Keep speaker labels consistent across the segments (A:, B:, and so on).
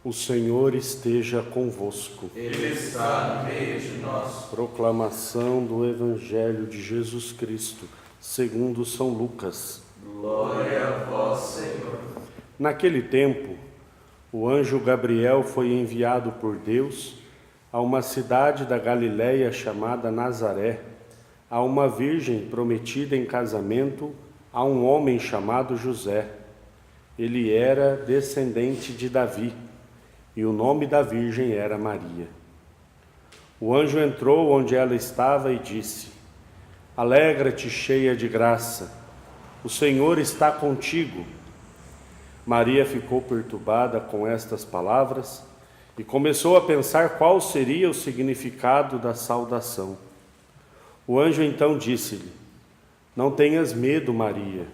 A: O Senhor esteja convosco.
B: Ele está no meio de nós.
A: Proclamação do Evangelho de Jesus Cristo, segundo São Lucas.
B: Glória a vós, Senhor.
A: Naquele tempo, o anjo Gabriel foi enviado por Deus a uma cidade da Galiléia chamada Nazaré, a uma virgem prometida em casamento a um homem chamado José. Ele era descendente de Davi, e o nome da virgem era Maria. O anjo entrou onde ela estava e disse: Alegra-te, cheia de graça, o Senhor está contigo. Maria ficou perturbada com estas palavras e começou a pensar qual seria o significado da saudação. O anjo então disse-lhe: Não tenhas medo, Maria,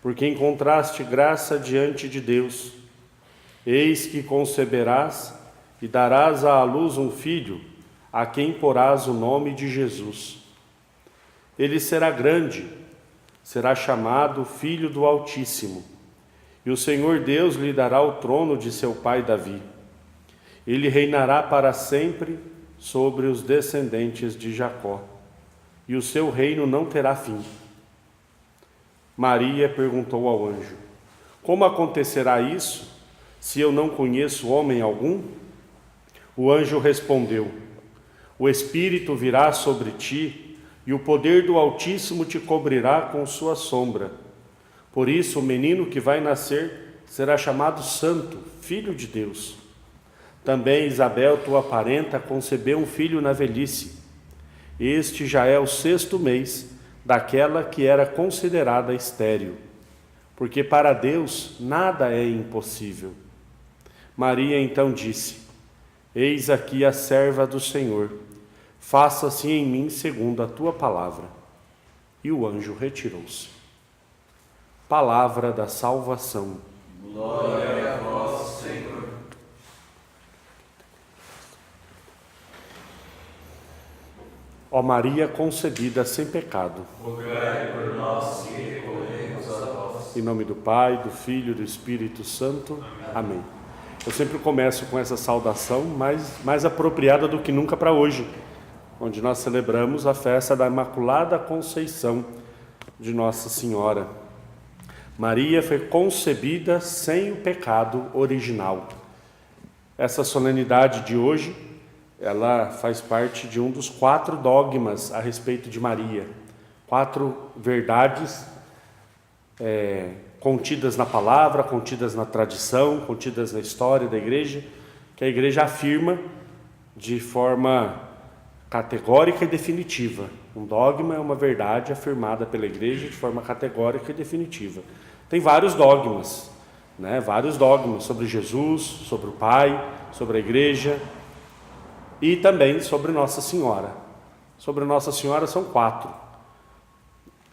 A: porque encontraste graça diante de Deus. Eis que conceberás e darás à luz um filho, a quem porás o nome de Jesus. Ele será grande, será chamado Filho do Altíssimo, e o Senhor Deus lhe dará o trono de seu pai Davi. Ele reinará para sempre sobre os descendentes de Jacó, e o seu reino não terá fim. Maria perguntou ao anjo: Como acontecerá isso, se eu não conheço homem algum? O anjo respondeu: O Espírito virá sobre ti, e o poder do Altíssimo te cobrirá com sua sombra. Por isso, o menino que vai nascer será chamado Santo, Filho de Deus. Também Isabel, tua parenta, concebeu um filho na velhice. Este já é o 6º mês daquela que era considerada estéril, porque para Deus nada é impossível. Maria então disse: Eis aqui a serva do Senhor, faça-se em mim segundo a tua palavra. E o anjo retirou-se. Palavra da salvação.
B: Glória a vós, Senhor.
A: Ó Maria concebida sem pecado.
B: Rogai por nós que recorremos a vós.
A: Em nome do Pai, do Filho e do Espírito Santo. Amém. Eu sempre começo com essa saudação mais apropriada do que nunca para hoje, onde nós celebramos a festa da Imaculada Conceição de Nossa Senhora. Maria foi concebida sem o pecado original. Essa solenidade de hoje, ela faz parte de um dos 4 dogmas a respeito de Maria. 4 verdades contidas na palavra, contidas na tradição, contidas na história da igreja, que a igreja afirma de forma categórica e definitiva. Um dogma é uma verdade afirmada pela igreja de forma categórica e definitiva. Tem vários dogmas, vários dogmas sobre Jesus, sobre o Pai, sobre a igreja e também sobre Nossa Senhora. Sobre Nossa Senhora são 4.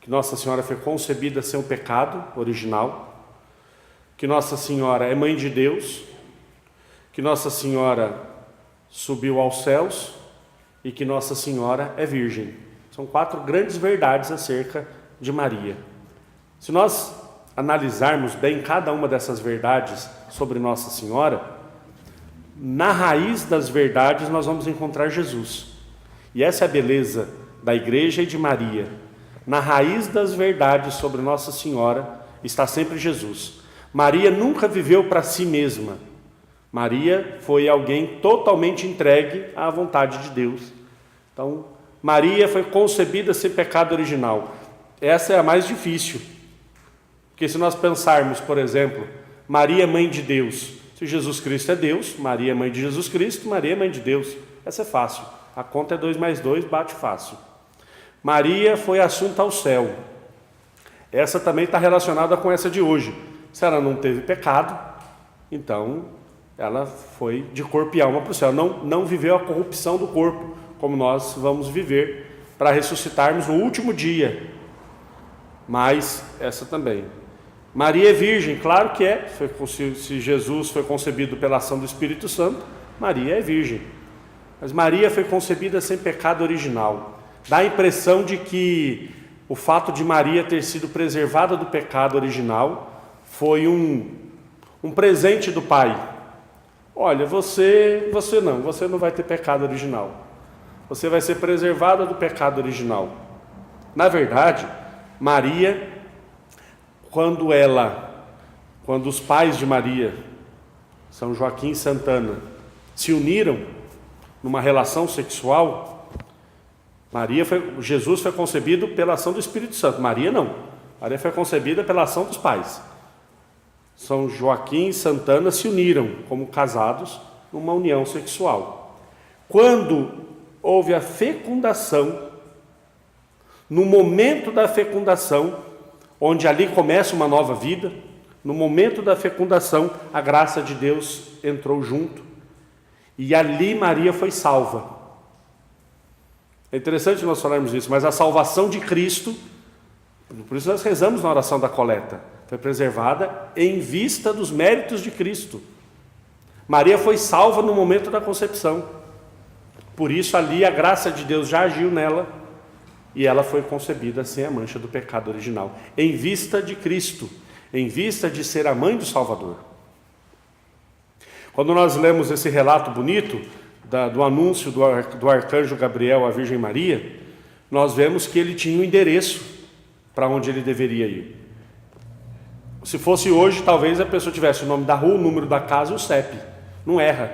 A: Que Nossa Senhora foi concebida sem o pecado original, que Nossa Senhora é mãe de Deus, que Nossa Senhora subiu aos céus e que Nossa Senhora é virgem. São 4 grandes verdades acerca de Maria. Se nós analisarmos bem cada uma dessas verdades sobre Nossa Senhora, na raiz das verdades nós vamos encontrar Jesus. E essa é a beleza da igreja e de Maria. Na raiz das verdades sobre Nossa Senhora está sempre Jesus. Maria nunca viveu para si mesma. Maria foi alguém totalmente entregue à vontade de Deus. Então, Maria foi concebida sem pecado original. Essa é a mais difícil. Porque se nós pensarmos, por exemplo, Maria é mãe de Deus. Se Jesus Cristo é Deus, Maria é mãe de Jesus Cristo, Maria é mãe de Deus. Essa é fácil. A conta é 2 mais 2, bate fácil. Maria foi assunta ao céu. Essa também está relacionada com essa de hoje. Se ela não teve pecado, então ela foi de corpo e alma para o céu. Não viveu a corrupção do corpo, como nós vamos viver para ressuscitarmos no último dia. Mas essa também. Maria é virgem, claro que é. Se Jesus foi concebido pela ação do Espírito Santo, Maria é virgem. Mas Maria foi concebida sem pecado original. Dá a impressão de que o fato de Maria ter sido preservada do pecado original foi um presente do Pai. olha, você não vai ter pecado original. Você vai ser preservada do pecado original. Na verdade, Maria, quando os pais de Maria, São Joaquim e Santana, se uniram numa relação sexual, Jesus foi concebido pela ação do Espírito Santo. Maria não. Maria foi concebida pela ação dos pais. São Joaquim e Santana se uniram como casados numa união sexual. Quando houve a fecundação, no momento da fecundação, onde ali começa uma nova vida, no momento da fecundação, a graça de Deus entrou junto. E ali Maria foi salva. É interessante nós falarmos isso, mas a salvação de Cristo, por isso nós rezamos na oração da coleta, foi preservada em vista dos méritos de Cristo. Maria foi salva no momento da concepção. Por isso ali a graça de Deus já agiu nela e ela foi concebida sem a mancha do pecado original, em vista de Cristo, em vista de ser a mãe do Salvador. Quando nós lemos esse relato bonito do anúncio do arcanjo Gabriel à Virgem Maria, nós vemos que ele tinha um endereço para onde ele deveria ir. Se fosse hoje, talvez a pessoa tivesse o nome da rua, o número da casa e o CEP. Não erra.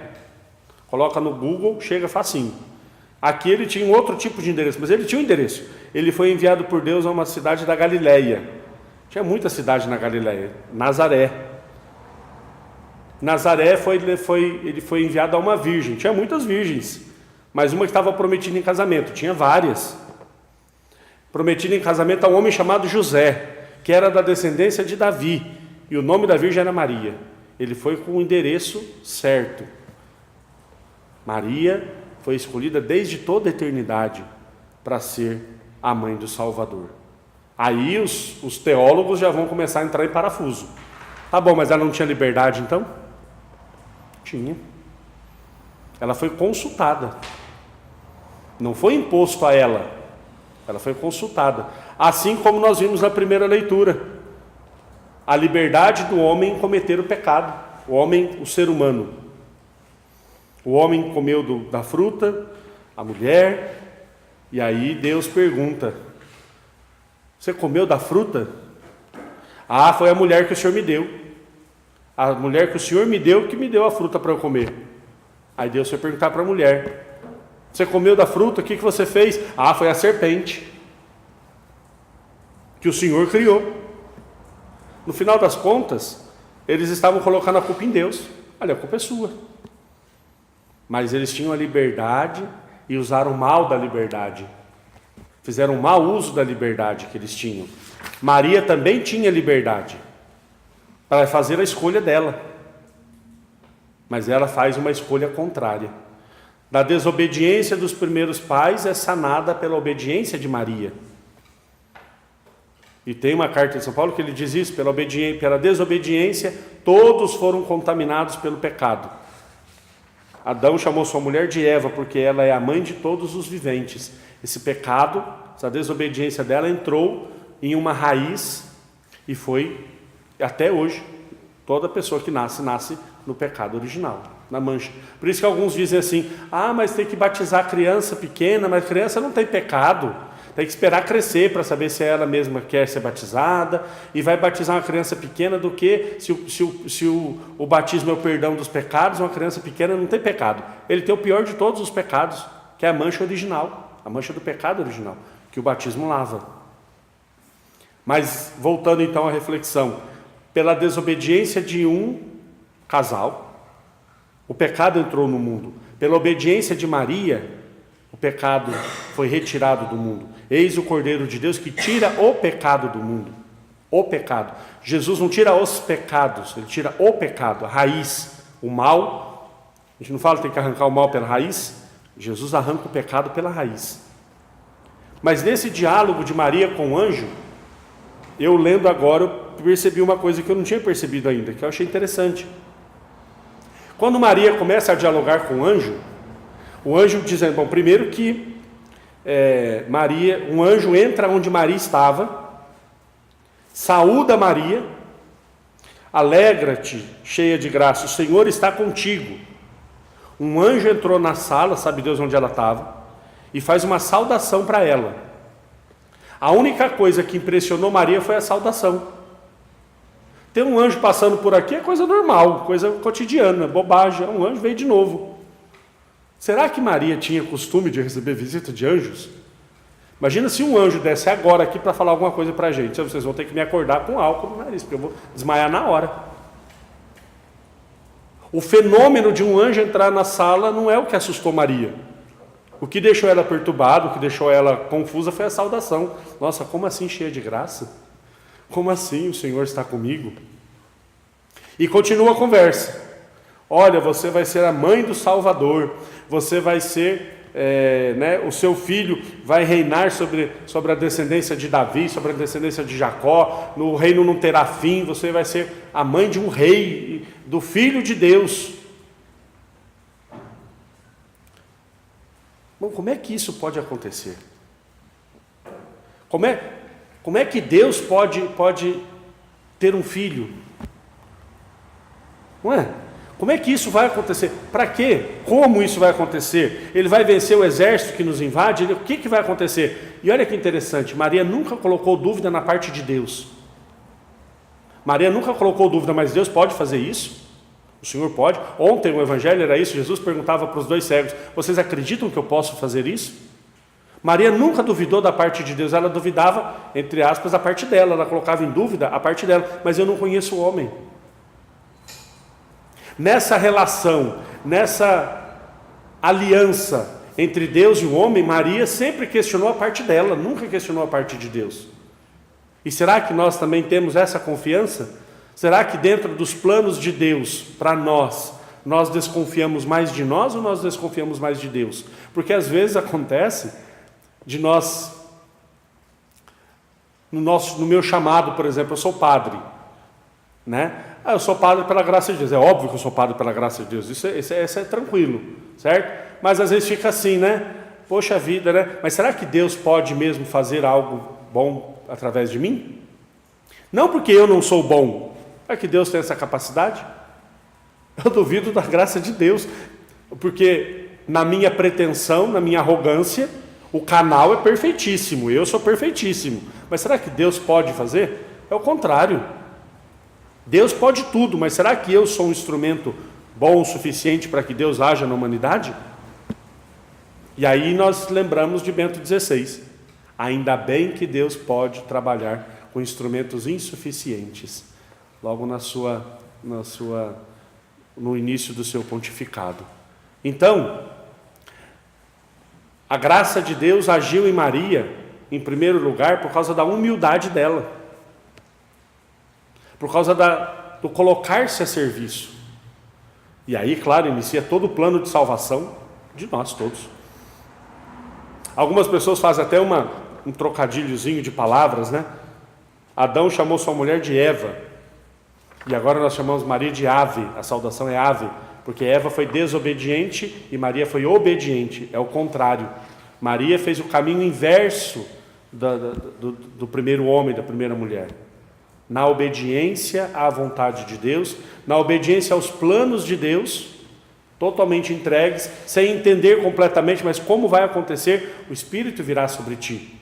A: Coloca no Google, chega facinho. Aqui ele tinha um outro tipo de endereço, mas ele tinha um endereço. Ele foi enviado por Deus a uma cidade da Galileia. Tinha muita cidade na Galileia. Nazaré. Nazaré ele foi enviado a uma virgem. Tinha muitas virgens, mas uma que estava prometida em casamento. Tinha várias. Prometida em casamento a um homem chamado José, que era da descendência de Davi. E o nome da virgem era Maria. Ele foi com o endereço certo. Maria foi escolhida desde toda a eternidade para ser a mãe do Salvador. Aí os teólogos já vão começar a entrar em parafuso. Tá bom, mas ela não tinha liberdade então? Tinha. Ela foi consultada. Não foi imposto a ela. Ela foi consultada. Assim como nós vimos na primeira leitura. A liberdade do homem em cometer o pecado. O ser humano. O homem comeu da fruta, a mulher, e aí Deus pergunta: você comeu da fruta? Ah, foi a mulher que o Senhor me deu. A mulher que o Senhor me deu, que me deu a fruta para eu comer. Aí Deus foi perguntar para a mulher: você comeu da fruta? O que você fez? Ah, foi a serpente que o Senhor criou. No final das contas, eles estavam colocando a culpa em Deus. Olha, a culpa é sua. Mas eles tinham a liberdade e usaram mal da liberdade. Fizeram um mau uso da liberdade que eles tinham. Maria também tinha liberdade para fazer a escolha dela. Mas ela faz uma escolha contrária. Da desobediência dos primeiros pais é sanada pela obediência de Maria. E tem uma carta de São Paulo que ele diz isso: pela desobediência todos foram contaminados pelo pecado. Adão chamou sua mulher de Eva porque ela é a mãe de todos os viventes. Esse pecado, essa desobediência dela entrou em uma raiz e foi, até hoje, toda pessoa que nasce no pecado original, na mancha. Por isso que alguns dizem assim: ah, mas tem que batizar a criança pequena, mas a criança não tem pecado. Tem que esperar crescer para saber se ela mesma quer ser batizada, e vai batizar uma criança pequena do que se o batismo é o perdão dos pecados. Uma criança pequena não tem pecado. Ele tem o pior de todos os pecados, que é a mancha original, a mancha do pecado original, que o batismo lava. Mas voltando então à reflexão, pela desobediência de um casal, o pecado entrou no mundo. Pela obediência de Maria, o pecado foi retirado do mundo. Eis o Cordeiro de Deus que tira o pecado do mundo. O pecado. Jesus não tira os pecados, ele tira o pecado, a raiz, o mal. A gente não fala que tem que arrancar o mal pela raiz. Jesus arranca o pecado pela raiz. Mas nesse diálogo de Maria com o anjo, eu lendo agora, eu percebi uma coisa que eu não tinha percebido ainda, que eu achei interessante. Quando Maria começa a dialogar com o anjo dizendo, bom, primeiro que um anjo entra onde Maria estava, saúda Maria, alegra-te, cheia de graça, o Senhor está contigo. Um anjo entrou na sala, sabe Deus onde ela estava, e faz uma saudação para ela. A única coisa que impressionou Maria foi a saudação. Ter um anjo passando por aqui é coisa normal, coisa cotidiana, bobagem. Um anjo veio de novo. Será que Maria tinha costume de receber visita de anjos? Imagina se um anjo desse agora aqui para falar alguma coisa para a gente. Vocês vão ter que me acordar com álcool no nariz, porque eu vou desmaiar na hora. O fenômeno de um anjo entrar na sala não é o que assustou Maria. O que deixou ela perturbada, o que deixou ela confusa foi a saudação. Nossa, como assim cheia de graça? Como assim o Senhor está comigo? E continua a conversa. Olha, você vai ser a mãe do Salvador, você vai ser, o seu filho vai reinar sobre a descendência de Davi, sobre a descendência de Jacó, no reino não terá fim, você vai ser a mãe de um rei, do Filho de Deus. Bom, como é que isso pode acontecer? Como é que Deus pode ter um filho? Não é? Como é que isso vai acontecer? Para quê? Como isso vai acontecer? Ele vai vencer o exército que nos invade? O que vai acontecer? E olha que interessante, Maria nunca colocou dúvida na parte de Deus. Maria nunca colocou dúvida, mas Deus pode fazer isso? O Senhor pode? Ontem o evangelho era isso, Jesus perguntava para os 2 cegos, vocês acreditam que eu posso fazer isso? Maria nunca duvidou da parte de Deus, ela duvidava, entre aspas, a parte dela, ela colocava em dúvida a parte dela, mas eu não conheço o homem. Nessa relação, nessa aliança entre Deus e o homem, Maria sempre questionou a parte dela, nunca questionou a parte de Deus. E será que nós também temos essa confiança? Será que dentro dos planos de Deus, para nós desconfiamos mais de nós ou nós desconfiamos mais de Deus? Porque às vezes acontece de nós, no meu chamado, por exemplo, eu sou padre, né? Eu sou padre pela graça de Deus, é óbvio que eu sou padre pela graça de Deus, isso é tranquilo, certo? Mas às vezes fica assim, né? Poxa vida, né? Mas será que Deus pode mesmo fazer algo bom através de mim? Não porque eu não sou bom, é que Deus tem essa capacidade? Eu duvido da graça de Deus, porque na minha pretensão, na minha arrogância, o canal é perfeitíssimo, eu sou perfeitíssimo, mas será que Deus pode fazer? É o contrário. Deus pode tudo, mas será que eu sou um instrumento bom o suficiente para que Deus haja na humanidade? E aí nós lembramos de Bento XVI. Ainda bem que Deus pode trabalhar com instrumentos insuficientes, logo no início do seu pontificado. Então, a graça de Deus agiu em Maria, em primeiro lugar, por causa da humildade dela, por causa do colocar-se a serviço. E aí, claro, inicia todo o plano de salvação de nós todos. Algumas pessoas fazem até um trocadilhozinho de palavras, né? Adão chamou sua mulher de Eva, e agora nós chamamos Maria de ave, a saudação é ave, porque Eva foi desobediente e Maria foi obediente, é o contrário. Maria fez o caminho inverso do primeiro homem, da primeira mulher. Na obediência à vontade de Deus, na obediência aos planos de Deus, totalmente entregues, sem entender completamente, mas como vai acontecer, o Espírito virá sobre ti.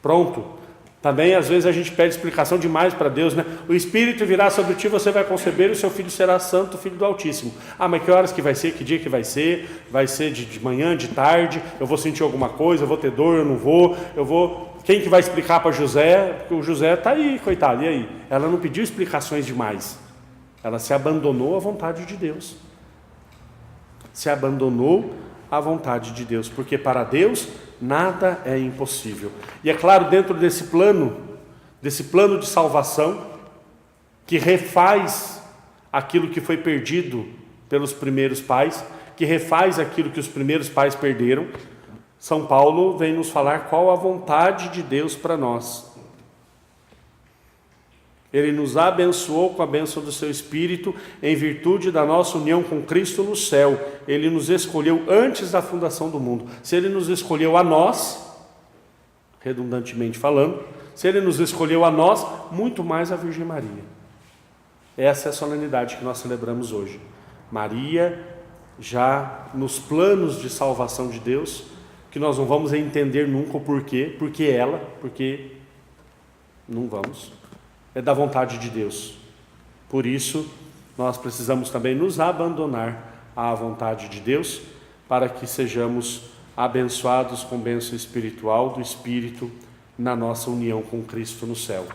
A: Pronto. Também às vezes a gente pede explicação demais para Deus, né? O Espírito virá sobre ti, você vai conceber, e o seu filho será santo, filho do Altíssimo. Ah, mas que horas que vai ser? Que dia que vai ser? Vai ser de manhã, de tarde? Eu vou sentir alguma coisa? Eu vou ter dor? Eu não vou? Quem que vai explicar para José? Porque o José está aí, coitado, e aí? Ela não pediu explicações demais. Ela se abandonou à vontade de Deus. Se abandonou à vontade de Deus, porque para Deus nada é impossível. E é claro, dentro desse plano de salvação, que refaz aquilo que foi perdido pelos primeiros pais, que refaz aquilo que os primeiros pais perderam, São Paulo vem nos falar qual a vontade de Deus para nós. Ele nos abençoou com a bênção do seu Espírito, em virtude da nossa união com Cristo no céu. Ele nos escolheu antes da fundação do mundo. Se Ele nos escolheu a nós, redundantemente falando, se Ele nos escolheu a nós, muito mais a Virgem Maria. Essa é a solenidade que nós celebramos hoje. Maria já nos planos de salvação de Deus, que nós não vamos entender nunca o porquê, porque não vamos, é da vontade de Deus. Por isso, nós precisamos também nos abandonar à vontade de Deus, para que sejamos abençoados com bênção espiritual do Espírito na nossa união com Cristo no céu.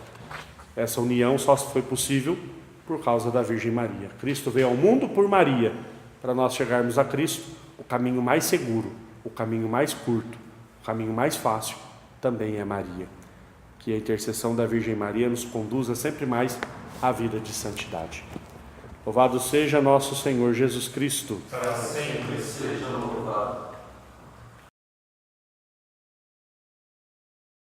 A: Essa união só foi possível por causa da Virgem Maria. Cristo veio ao mundo por Maria. Para nós chegarmos a Cristo, o caminho mais seguro, o caminho mais curto, o caminho mais fácil também é Maria. Que a intercessão da Virgem Maria nos conduza sempre mais à vida de santidade. Louvado seja nosso Senhor Jesus Cristo.
B: Para sempre seja louvado.